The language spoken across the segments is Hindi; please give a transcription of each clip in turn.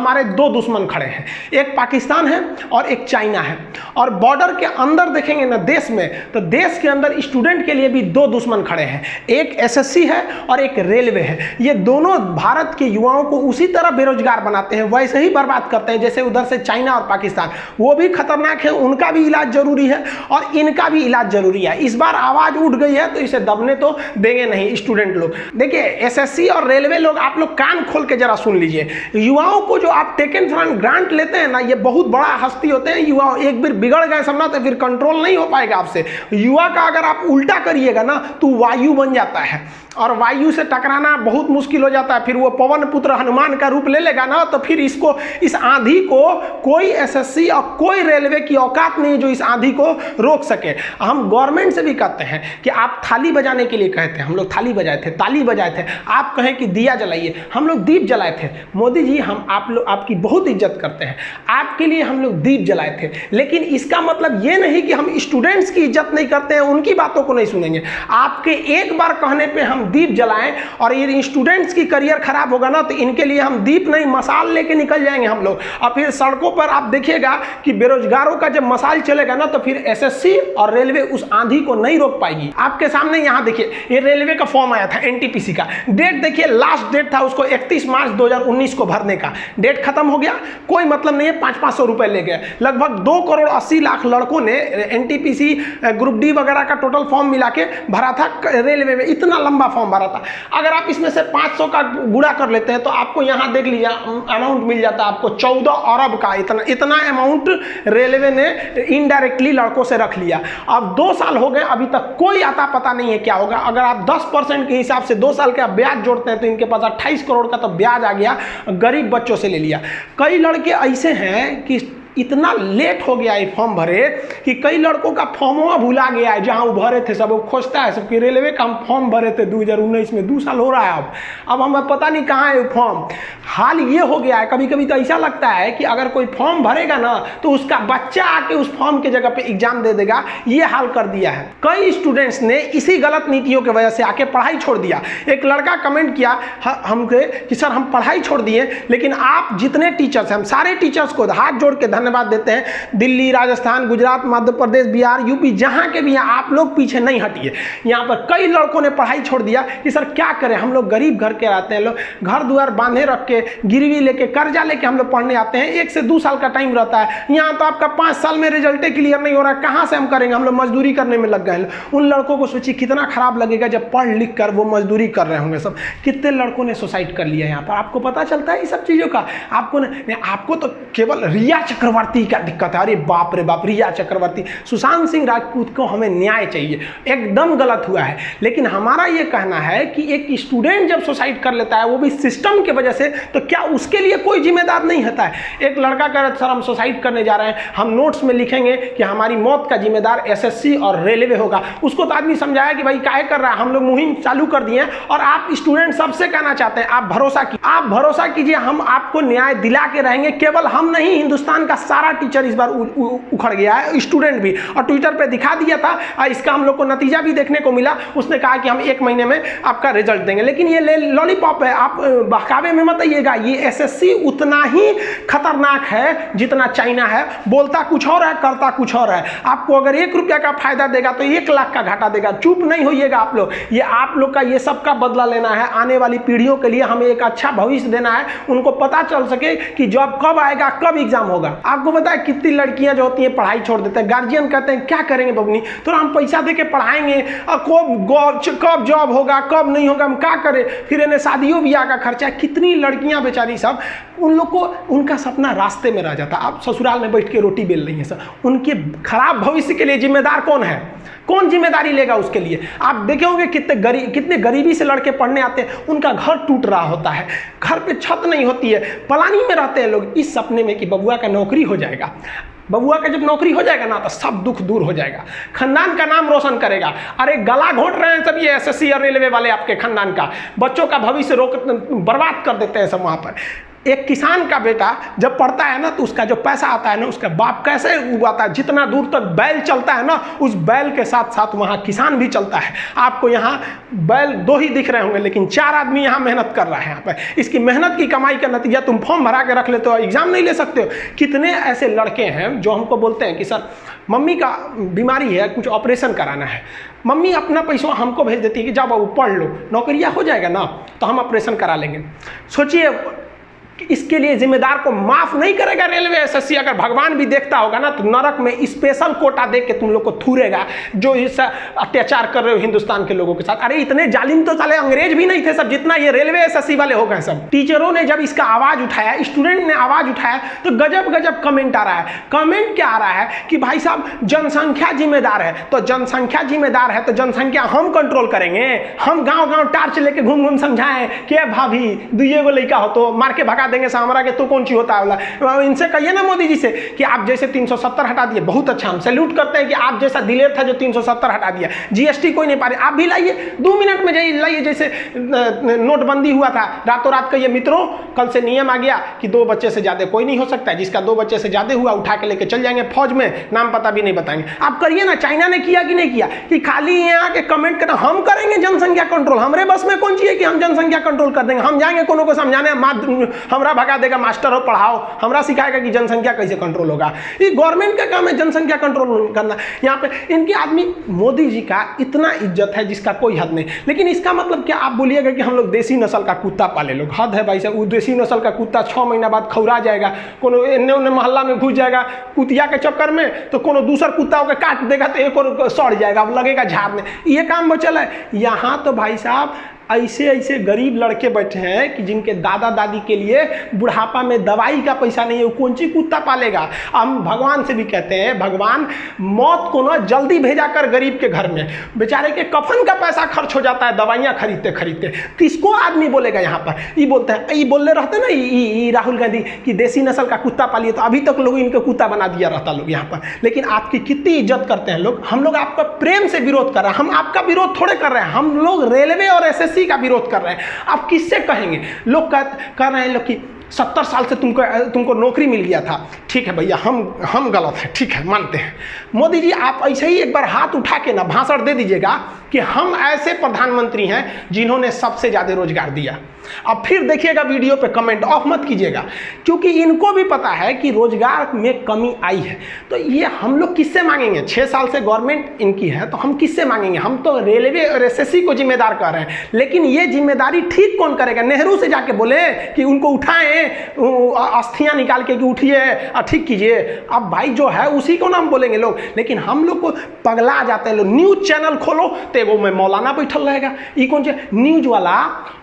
हमारे दो दुश्मन खड़े हैं, एक पाकिस्तान है और एक चाइना है। और बॉर्डर के अंदर देखेंगे ना देश में, तो देश के अंदर स्टूडेंट के लिए भी दो दुश्मन खड़े हैं, एक एसएससी है और एक रेलवे है। ये दोनों भारत के युवाओं को उसी तरह बेरोजगार बनाते हैं, वैसे ही बर्बाद करते हैं जैसे उधर से चाइना और पाकिस्तान। वो भी खतरनाक है, उनका भी इलाज जरूरी है और इनका भी इलाज जरूरी है। इस बार आवाज उठ गई है तो इसे दबने तो देंगे नहीं स्टूडेंट लोग। देखिए एसएससी और रेलवे लोग, आप लोग कान खोल के जरा सुन लीजिए। युवाओं को जो आप टेकन फॉर ग्रांट लेते हैं ना, ये बहुत बड़ा हस्ती होते हैं युवा। एक बार बिगड़ गए समझना तो फिर कंट्रोल नहीं हो पाएगा आपसे। युवा का अगर आप उल्टा करिएगा ना तो वायु बन जाता है और वायु से टकराना बहुत मुश्किल हो जाता है। फिर वो पवन पुत्र हनुमान का रूप ले लेगा ना, तो फिर इसको, इस आंधी को कोई एसएससी और कोई रेलवे की औकात नहीं जो इस आंधी को रोक सके। हम गवर्नमेंट से भी कहते हैं कि आप थाली बजाने के लिए कहते हैं, हम लोग थाली बजाए थे, ताली बजाए थे। आप कहें कि दिया जलाइए, हम लोग दीप जलाए थे। मोदी जी, हम आप लोग आपकी बहुत इज्जत करते हैं, आपके लिए हम लोग दीप जलाए थे। लेकिन इसका मतलब ये नहीं कि हम स्टूडेंट्स की इज्जत नहीं करते हैं, उनकी बातों को नहीं सुनेंगे। आपके एक बार कहने पर हम दीप जलाएं और ये स्टूडेंट्स की करियर खराब होगा ना, तो इनके लिए हम दीप नहीं मसाल लेके निकल जाएंगे हम लोग। और फिर सड़कों पर आप देखिएगा कि बेरोजगारों का जब मसाल चलेगा ना, तो फिर एसएससी और रेलवे उस आंधी को नहीं रोक पाएगी। आपके सामने यहां देखिए, ये रेलवे का फॉर्म आया था एनटीपीसी का। डेट देखिए, लास्ट डेट था उसको 31 मार्च 2019 को भरने का। डेट खत्म हो गया, कोई मतलब नहीं है, 500-500 रुपए ले गए। लगभग 2,80,00,000 लड़कों ने एनटीपीसी ग्रुप डी वगैरह का टोटल फॉर्म मिला के भरा था रेलवे में। इतना लंबा फॉर्म भरा था। अगर आप इसमें से 500 का गुणा कर लेते हैं तो आपको यहां देख लीजिए अमाउंट मिल जाता है आपको 14 अरब का। इतना अमाउंट रेलवे ने इनडायरेक्टली लड़कों से रख लिया। अब 2 साल हो गए, अभी तक कोई आता पता नहीं है क्या होगा। अगर आप 10% के हिसाब से 2 साल का ब्याज जोड़ते हैं तो इनके पास 28 करोड़ का तो ब्याज आ गया, गरीब बच्चों से ले लिया। कई लड़के ऐसे हैं कि इतना लेट हो गया ये फॉर्म भरे कि कई लड़कों का फॉर्म भुला गया है, जहां वो भरे थे सब वो खोजता है सबकी। रेलवे का हम फॉर्म भरे थे 2019 में, 2 साल हो रहा है अब हमें पता नहीं कहाँ है फॉर्म। हाल ये हो गया है, कभी कभी तो ऐसा लगता है कि अगर कोई फॉर्म भरेगा ना तो उसका बच्चा आके उस फॉर्म के जगह पे एग्जाम दे देगा। ये हाल कर दिया है। कई स्टूडेंट्स ने इसी गलत नीतियों की वजह से आके पढ़ाई छोड़ दिया। एक लड़का कमेंट किया हमको कि सर हम पढ़ाई छोड़ दिए, लेकिन आप जितने टीचर्स हैं, हम सारे टीचर्स को हाथ जोड़ के धन्यवाद देते हैं। दिल्ली, राजस्थान, गुजरात, मध्य प्रदेश, बिहार, यूपी, जहां के भी हैं, आप लोग पीछे नहीं हटिए। यहां पर कई लड़कों ने पढ़ाई छोड़ दिया कि सर क्या करें, हम लोग गरीब घर के आते हैं, लोग घर द्वार बांधे रख के, गिरवी लेके, कर्जा लेके हम लोग पढ़ने आते हैं। 1 से 2 साल का टाइम रहता है। यहां तो आपका 5 साल में रिजल्ट क्लियर नहीं हो रहा, कहां से हम करेंगे, हम लोग मजदूरी करने में लग गए। उन लड़कों को सोचिए कितना खराब लगेगा जब पढ़ लिख कर वो मजदूरी कर रहे होंगे। सब कितने लड़कों ने सुसाइड कर लिया। यहाँ पर आपको पता चलता है ये सब चीजों का। आपको तो केवल रिया चक्रवर्ती का दिक्कत है। अरे बाप रे बाप, रिया चक्रवर्ती, सुशांत सिंह राजपूत को हमें न्याय चाहिए, एकदम गलत हुआ है। लेकिन हमारा ये कहना है कि एक स्टूडेंट जब सुसाइड कर लेता है वो भी सिस्टम की वजह से, तो क्या उसके लिए कोई जिम्मेदार नहीं होता है। एक लड़का कह रहा है सर हम सुसाइड करने जा रहे हैं, हम नोट्स में लिखेंगे कि हमारी मौत का जिम्मेदार एसएससी और रेलवे होगा। उसको तो आदमी समझाया कि भाई काहे कर रहा है, हम लोग मुहिम चालू कर दिए और आप स्टूडेंट सबसे कहना चाहते हैं आप भरोसा कीजिए, हम आपको न्याय दिला के रहेंगे। केवल हम नहीं, हिंदुस्तान का सारा टीचर इस बार उखड़ गया है, स्टूडेंट भी। और ट्विटर पे दिखा दिया था, इसका हम लोग को नतीजा भी देखने को मिला। उसने कहा कि हम 1 महीने में आपका रिजल्ट देंगे। लेकिन ये लॉलीपॉप है, आप बहकावे में मत आइएगा। ये एसएससी उतना ही खतरनाक है जितना चाइना है। बोलता कुछ और है, करता कुछ और है। आपको अगर 1 रुपया का फायदा देगा तो 1 लाख का घाटा देगा। चुप नहीं होइएगा आप लोग। ये आप लोग का ये सब का बदला लेना है। आने वाली पीढ़ियों के लिए हमें एक अच्छा भविष्य देना है। उनको पता चल सके कि जॉब कब आएगा, कब एग्जाम होगा। आपको पता है कितनी लड़कियां जो होती हैं पढ़ाई छोड़ देते हैं। गार्जियन कहते हैं क्या करेंगे बबनी, तो हम पैसा दे के पढ़ाएंगे, कब जॉब होगा, कब नहीं होगा, हम क्या करें। फिर इन्हें शादियों ब्याह का खर्चा। कितनी लड़कियां बेचारी सब, उन लोग को उनका सपना रास्ते में रह जाता। आप ससुराल में बैठ के रोटी बेल रही हैं सब। उनके खराब भविष्य के लिए जिम्मेदार कौन है? कौन जिम्मेदारी लेगा उसके लिए? आप देखे होंगे कितने गरीबी से लड़के पढ़ने आते हैं, उनका घर टूट रहा होता है, घर पे छत नहीं होती है, पलानी में रहते हैं लोग, इस सपने में कि बबुआ का नौकरी हो जाएगा। बबुआ का जब नौकरी हो जाएगा ना तो सब दुख दूर हो जाएगा, खानदान का नाम रोशन करेगा। अरे गला घोंट रहे हैं सब ये एसएससी और रेलवे वाले आपके खानदान का, बच्चों का भविष्य बर्बाद कर देते हैं सब वहाँ पर। एक किसान का बेटा जब पढ़ता है ना तो उसका जो पैसा आता है ना, उसका बाप कैसे उगाता है, जितना दूर तक बैल चलता है ना, उस बैल के साथ साथ वहाँ किसान भी चलता है। आपको यहाँ बैल 2 ही दिख रहे होंगे, लेकिन 4 आदमी यहाँ मेहनत कर रहा है। यहाँ पर इसकी मेहनत की कमाई का नतीजा तुम फॉर्म भरा के रख लेते हो, एग्जाम नहीं ले सकते हो। कितने ऐसे लड़के हैं जो हमको बोलते हैं कि सर मम्मी का बीमारी है, कुछ ऑपरेशन कराना है, मम्मी अपना पैसा हमको भेज देती है कि जाओ बाबू पढ़ लो, नौकरिया हो जाएगा ना तो हम ऑपरेशन करा लेंगे। सोचिए इसके लिए जिम्मेदार को माफ नहीं करेगा रेलवे एसएससी। अगर भगवान भी देखता होगा ना तो नरक में स्पेशल कोटा दे के तुम लोग को थूरेगा, जो इस अत्याचार कर रहे हो हिंदुस्तान के लोगों के साथ। अरे इतने जालिम तो साले अंग्रेज भी नहीं थे सब, जितना ये रेलवे एसएससी वाले हो गए सब। टीचरों ने जब इसका आवाज उठाया, स्टूडेंट ने आवाज उठाया, तो गजब गजब कमेंट आ रहा है। कमेंट क्या आ रहा है कि भाई साहब जनसंख्या जिम्मेदार है, तो जनसंख्या जिम्मेदार है तो जनसंख्या हम कंट्रोल करेंगे। हम गांव गांव टार्च लेके घूम घूम समझाएं कि भाभी दुइये गो लड़का हो तो मार के भगा देंगे सामरा के, तो कौन सी होता है। इनसे कहिए ना मोदी जी से कि आप जैसे 370 हटा दिए, बहुत अच्छा, हम सैल्यूट करते हैं कि आप जैसा दिलेर था जो 370 हटा दिया। जीएसटी कोई नहीं पा रहे, आप भी लाइए, 2 मिनट में जाइए लाइए। जैसे नोटबंदी हुआ था, रातों रात कहिए मित्रों कल से नियम आ गया कि 2 बच्चे से ज्यादा कोई नहीं हो सकता है, जिसका 2 बच्चे से ज्यादा हुआ उठा के लेके चल जाएंगे फौज में, नाम पता भी नहीं बताएंगे। आप करिए ना। चाइना ने किया कि नहीं किया कि खाली यहाँ के कमेंट करना, हम करेंगे जनसंख्या कंट्रोल, हमारे बस में कौन चाहिए कि हम जनसंख्या कंट्रोल कर देंगे। हम जाएंगे कोनो को समझाने, हमरा भगा देगा, मास्टर हो पढ़ाओ, हमरा सिखाएगा कि जनसंख्या कैसे कंट्रोल होगा। ये गवर्नमेंट का काम है जनसंख्या कंट्रोल करना। यहाँ पे इनके आदमी मोदी जी का इतना इज्जत है जिसका कोई हद नहीं। लेकिन इसका मतलब क्या आप बोलिएगा कि हम लोग देसी नस्ल का कुत्ता पाले लोग? हद है भाई साहब। वो देसी नस्ल का कुत्ता 6 महीना बाद खौरा जाएगा, कोनो एन्ने ओन्ने मोहल्ला में घुस जाएगा कुतिया के चक्कर में, तो कोनो दूसर कुत्ता होकर काट देगा तो एक और सड़ जाएगा, अब लगेगा झाड़ने। ये काम बचल है। यहाँ तो भाई साहब ऐसे ऐसे गरीब लड़के बैठे हैं कि जिनके दादा दादी के लिए बुढ़ापा में दवाई का पैसा नहीं है, वो कौन सी कुत्ता पालेगा। हम भगवान से भी कहते हैं भगवान मौत को ना जल्दी भेजा कर गरीब के घर में, बेचारे के कफन का पैसा खर्च हो जाता है दवाइयाँ खरीदते खरीदते। किसको आदमी बोलेगा यहाँ पर? ये बोलते हैं, ये बोलने रहते ना ये राहुल गांधी कि देसी नस्ल का कुत्ता पालिए, तो अभी तक लोग इनको कुत्ता बना दिया रहता लोग यहाँ पर। लेकिन आपकी कितनी इज्जत करते हैं लोग। हम लोग आपका प्रेम से विरोध कर रहे हैं, हम आपका विरोध थोड़े कर रहे हैं। हम लोग रेलवे और एसएससी का विरोध कर रहे हैं। आप किससे कहेंगे? लोग कह रहे हैं लोग कि 70 साल से तुमको नौकरी मिल गया था। ठीक है भैया, हम गलत हैं, ठीक है मानते हैं। मोदी जी आप ऐसे ही एक बार हाथ उठा के ना भाषण दे दीजिएगा कि हम ऐसे प्रधानमंत्री हैं जिन्होंने सबसे ज़्यादा रोजगार दिया। अब फिर देखिएगा वीडियो पे कमेंट ऑफ मत कीजिएगा, क्योंकि इनको भी पता है कि रोजगार में कमी आई है। तो ये हम लोग किससे मांगेंगे? 6 साल से गवर्नमेंट इनकी है तो हम किससे मांगेंगे? हम तो रेलवे और एसएससी को जिम्मेदार कर रहे हैं। लेकिन ये जिम्मेदारी ठीक कौन करेगा? नेहरू से जाके बोले कि उनको उठाएं, अस्थियां निकाल के कि उठिए ठीक कीजिए। अब भाई जो है उसी को नाम बोलेंगे लोग। लेकिन हम लोग को पगला जाते हैं लोग। न्यूज चैनल खोलो तो एगो में मौलाना बैठल रहेगा। ये कौन सा न्यूज वाला?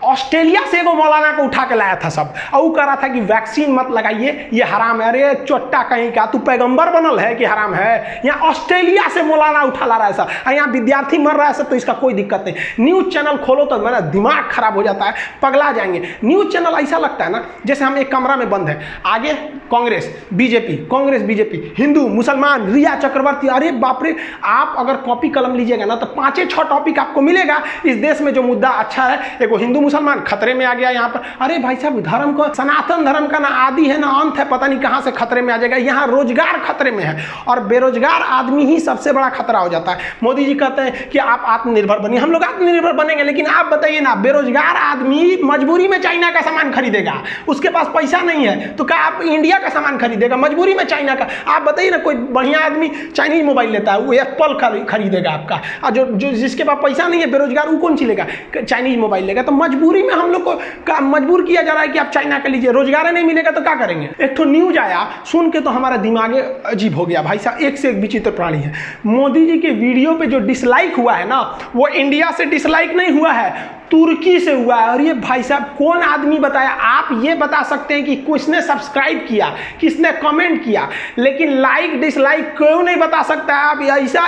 ऑस्ट्रेलिया से एगो मौलाना को उठा के लाया था सब, और वो कह रहा था कि वैक्सीन मत लगाइए, ये हराम है। अरे चोट्टा कहीं का, तू पैगंबर बनल है कि हराम है? यहाँ ऑस्ट्रेलिया से मौलाना उठा ला रहा है सब, यहाँ विद्यार्थी मर रहा है सब, तो इसका कोई दिक्कत नहीं। न्यूज चैनल खोलो तो मेरा दिमाग खराब हो जाता है, पगला जाएंगे। न्यूज चैनल ऐसा लगता है ना जैसे हम एक कमरा में बंद है, आगे कांग्रेस बीजेपी, हिंदू मुसलमान, रिया चक्रवर्ती। अरे बाप रे, आप अगर कॉपी कलम लीजिएगा ना तो 5-6 टॉपिक आपको मिलेगा। इस देश में जो मुद्दा अच्छा है, एगो हिंदू मुसलमान खतरे में आ गया यहाँ पर। अरे भाई साहब, धर्म को, सनातन धर्म का ना आदि है ना अंत है, पता नहीं कहाँ से खतरे में आ जाएगा। यहाँ रोजगार खतरे में है और बेरोजगार आदमी ही सबसे बड़ा खतरा हो जाता है। मोदी जी कहते हैं कि आप आत्मनिर्भर बनिए, हम लोग आत्मनिर्भर बनेंगे। लेकिन आप बताइए ना, बेरोजगार आदमी मजबूरी में चाइना का सामान खरीदेगा, उसके पास पैसा नहीं है तो क्या आप इंडिया का सामान खरीदेगा? मजबूरी में चाइना का। आप बताइए ना, कोई बढ़िया आदमी चाइनीज मोबाइल लेता है, वो एप्पल खरीदेगा आपका, और जो जिसके पास पैसा नहीं है, बेरोजगार, वो कौन सी लेगा? चाइनीज मोबाइल लेगा। तो मजबूरी में हम लोग को मजबूर किया जा रहा है कि आप चाइना का लीजिए। रोजगार नहीं मिलेगा तो क्या करेंगे? एक तो न्यूज आया, सुन के तो हमारा दिमाग अजीब हो गया भाई साहब। एक से एक विचित्र प्राणी है। मोदी जी के वीडियो पे जो डिसलाइक हुआ है ना, वो इंडिया से डिसलाइक नहीं हुआ है, तुर्की से हुआ है। और ये भाई साहब कौन आदमी बताया? आप ये बता सकते हैं कि किसने सब्सक्राइब किया, किसने कमेंट किया, लेकिन लाइक डिसलाइक क्यों नहीं बता सकता है? आप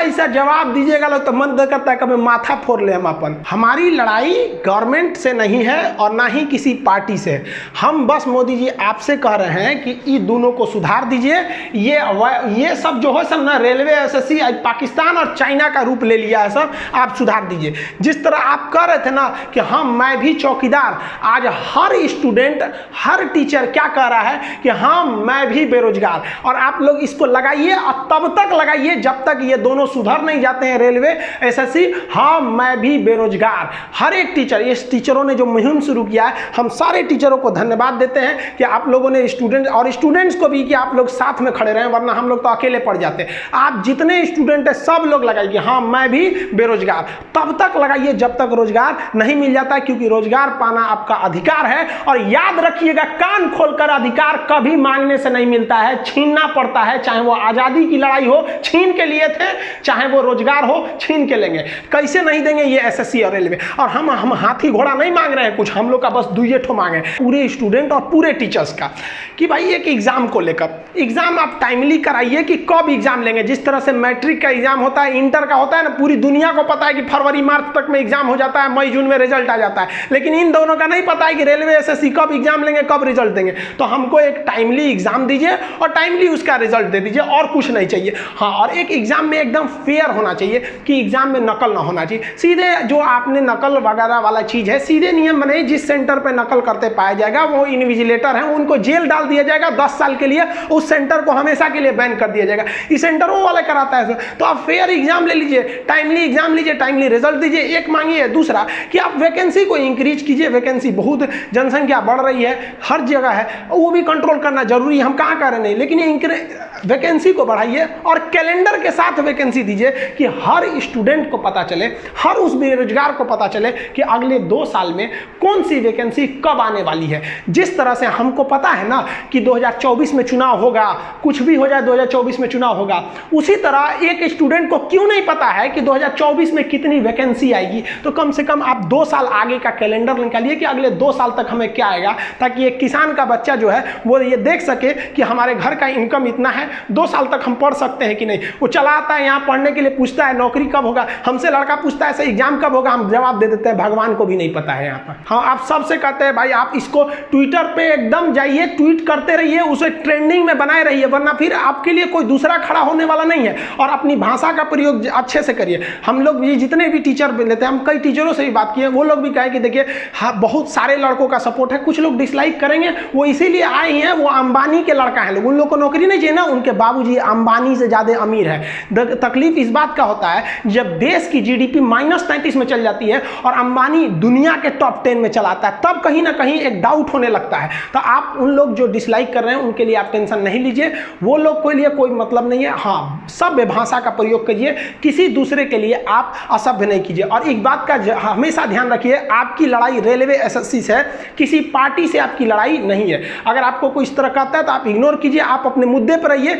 ऐसा जवाब दीजिएगा लोग तो मन करता है कभी माथा फोड़ ले हम अपन। हमारी लड़ाई गवर्नमेंट से नहीं है और ना ही किसी पार्टी से। हम बस मोदी जी आपसे कह रहे हैं कि इन दोनों को सुधार दीजिए। ये सब जो है सब ना रेलवे एसएससी पाकिस्तान और चाइना का रूप ले लिया है सब, आप सुधार दीजिए। जिस तरह आप कह रहे थे ना कि हाँ मैं भी चौकीदार। आज हर स्टूडेंट, हर टीचर क्या कह रहा है कि हाँ मैं भी बेरोजगार। और आप लोग इसको लगाइए और तब तक लगाइए जब तक ये दोनों सुधर नहीं जाते हैं, रेलवे, एसएससी। हाँ मैं भी बेरोजगार। हर एक टीचर, इस टीचरों ने जो मुहिम शुरू किया है, हम सारे टीचरों को धन्यवाद देते हैं कि आप लोगों ने स्टूडेंट और स्टूडेंट्स को भी कि आप लोग साथ में खड़े रहे, वरना हम लोग तो अकेले पड़ जाते। आप जितने स्टूडेंट है सब लोग लगाइए हाँ मैं भी बेरोजगार। तब तक लगाइए जब तक रोजगार नहीं मिल जाता है, क्योंकि रोजगार पाना आपका अधिकार है। और याद रखिएगा, कान खोलकर, अधिकार कभी मांगने से नहीं मिलता है, छीनना पड़ता है। चाहे वो आजादी की लड़ाई हो, छीन के लिए थे, चाहे वो रोजगार हो, छीन के लेंगे। कैसे नहीं देंगे ये एसएससी और रेलवे। और हम हाथी घोड़ा नहीं मांग रहे हैं कुछ, हम लोग का बस दुइये ठो मांगे पूरे स्टूडेंट और पूरे टीचर्स का, कि भाई एक एग्जाम को लेकर, एग्जाम आप टाइमली कराइए कि कब एग्जाम लेंगे। जिस तरह से मैट्रिक का एग्जाम होता है, इंटर का होता है ना, पूरी दुनिया को पता है कि फरवरी मार्च तक में एग्जाम हो जाता है, मई जून में रिजल्ट आ जाता है। लेकिन इन दोनों का नहीं पता है कि रेलवे एसएससी कब एग्जाम लेंगे, कब रिजल्ट देंगे। तो हमको एक टाइमली एग्जाम दीजिए और टाइमली उसका रिजल्ट दे दीजिए, और कुछ नहीं चाहिए। हाँ, और एक एग्जाम में एकदम फेयर होना चाहिए कि एग्जाम में नकल ना होना चाहिए। सीधे जो आपने नकल वगैरह वाला चीज है, सीधे नियम बने, जिस सेंटर पे नकल करते पाया जाएगा वो इनविजिलेटर है, उनको जेल डाल दिया जाएगा 10 साल के लिए, उस सेंटर को हमेशा के लिए बैन कर दिया जाएगा। इस सेंटर वो वाला कराता है। तो आप फेयर एग्जाम ले लीजिए, टाइमली एग्जाम लीजिए, टाइमली रिजल्ट दीजिए, एक मांगिए। दूसरा कि आप वैकेंसी को इंक्रीज कीजिए। वैकेंसी बहुत, जनसंख्या बढ़ रही है, हर जगह है, वो भी कंट्रोल करना जरूरी है, हम कहाँ कर रहे नहीं, लेकिन वैकेंसी को बढ़ाइए और कैलेंडर के साथ वैकेंसी दीजिए कि हर स्टूडेंट को पता चले, हर उस बेरोजगार को पता चले कि अगले 2 साल में कौन सी वैकेंसी कब आने वाली है। जिस तरह से हमको पता है ना कि 2024 में चुनाव होगा, कुछ भी हो जाए 2024 में चुनाव होगा, उसी तरह एक स्टूडेंट को क्यों नहीं पता है कि 2024 में कितनी वैकेंसी आएगी। तो कम से कम आप 2 साल आगे का कैलेंडर निकालिए कि अगले 2 साल तक हमें क्या आएगा, ताकि एक किसान का बच्चा जो है वो ये देख सके कि हमारे घर का इनकम इतना है, 2 साल तक हम पढ़ सकते हैं कि नहीं। वो चला आता है यहाँ पढ़ने के लिए, पूछता है नौकरी कब होगा, हमसे लड़का पूछता है एग्जाम कब होगा, हम जवाब दे देते हैं भगवान को भी नहीं पता है यहाँ पर। हाँ, आप सबसे कहते हैं भाई आप इसको ट्विटर पे एकदम जाइए, ट्वीट करते रहिए, उसे ट्रेंडिंग में बनाए रहिए, वरना फिर आपके लिए कोई दूसरा खड़ा होने वाला नहीं है। और अपनी भाषा का प्रयोग अच्छे से करिए। हम लोग ये जितने भी टीचर लेते हैं, हम कई टीचरों से भी बात किए, वो लोग भी कहे कि देखिए हाँ बहुत सारे लड़कों का सपोर्ट है, कुछ लोग डिसलाइक करेंगे, वो इसीलिए आए हैं, वो अंबानी के लड़का है, लोग उन लोग को नौकरी नहीं चाहिए ना, उनके बाबूजी अंबानी से ज्यादा अमीर है। तकलीफ इस बात का होता है जब देश की जीडीपी -33 में चल जाती है और अंबानी दुनिया के टॉप 10 में चलाता है, तब कहीं ना कहीं एक डाउट होने लगता है। तो आप उन लोग जो डिसलाइक कर रहे हैं उनके लिए आप टेंशन नहीं लीजिए, वो लोग के लिए कोई मतलब नहीं है। हाँ, सभ्य भाषा का प्रयोग करिए, किसी दूसरे के लिए आप असभ्य नहीं कीजिए। और एक बात का हमेशा ध्यान रखिए, आपकी लड़ाई रेलवे एसएससी से है, किसी पार्टी से आपकी लड़ाई नहीं है। अगर आपको कोई इस तरह कहता है तो आप इग्नोर कीजिए, आप अपने मुद्दे पर रहिए।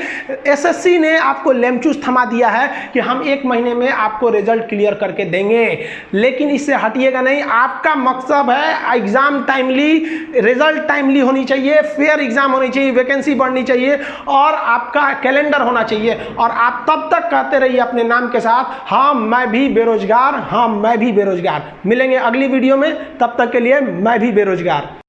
एसएससी ने आपको लेमचूस थमा दिया है कि हम 1 महीने में आपको रिजल्ट क्लियर करके देंगे, लेकिन इससे हटिएगा नहीं। आपका मकसद है एग्जाम टाइमली, रिजल्ट टाइमली होनी चाहिए, फेयर एग्जाम होनी चाहिए, वैकेंसी बढ़नी चाहिए और आपका कैलेंडर होना चाहिए। और आप तब तक कहते रहिए अपने नाम के साथ, हाँ मैं भी बेरोजगार, हाँ मैं भी बेरोजगार। मिलेंगे अगली वीडियो में, तब तक के लिए मैं भी बेरोजगार।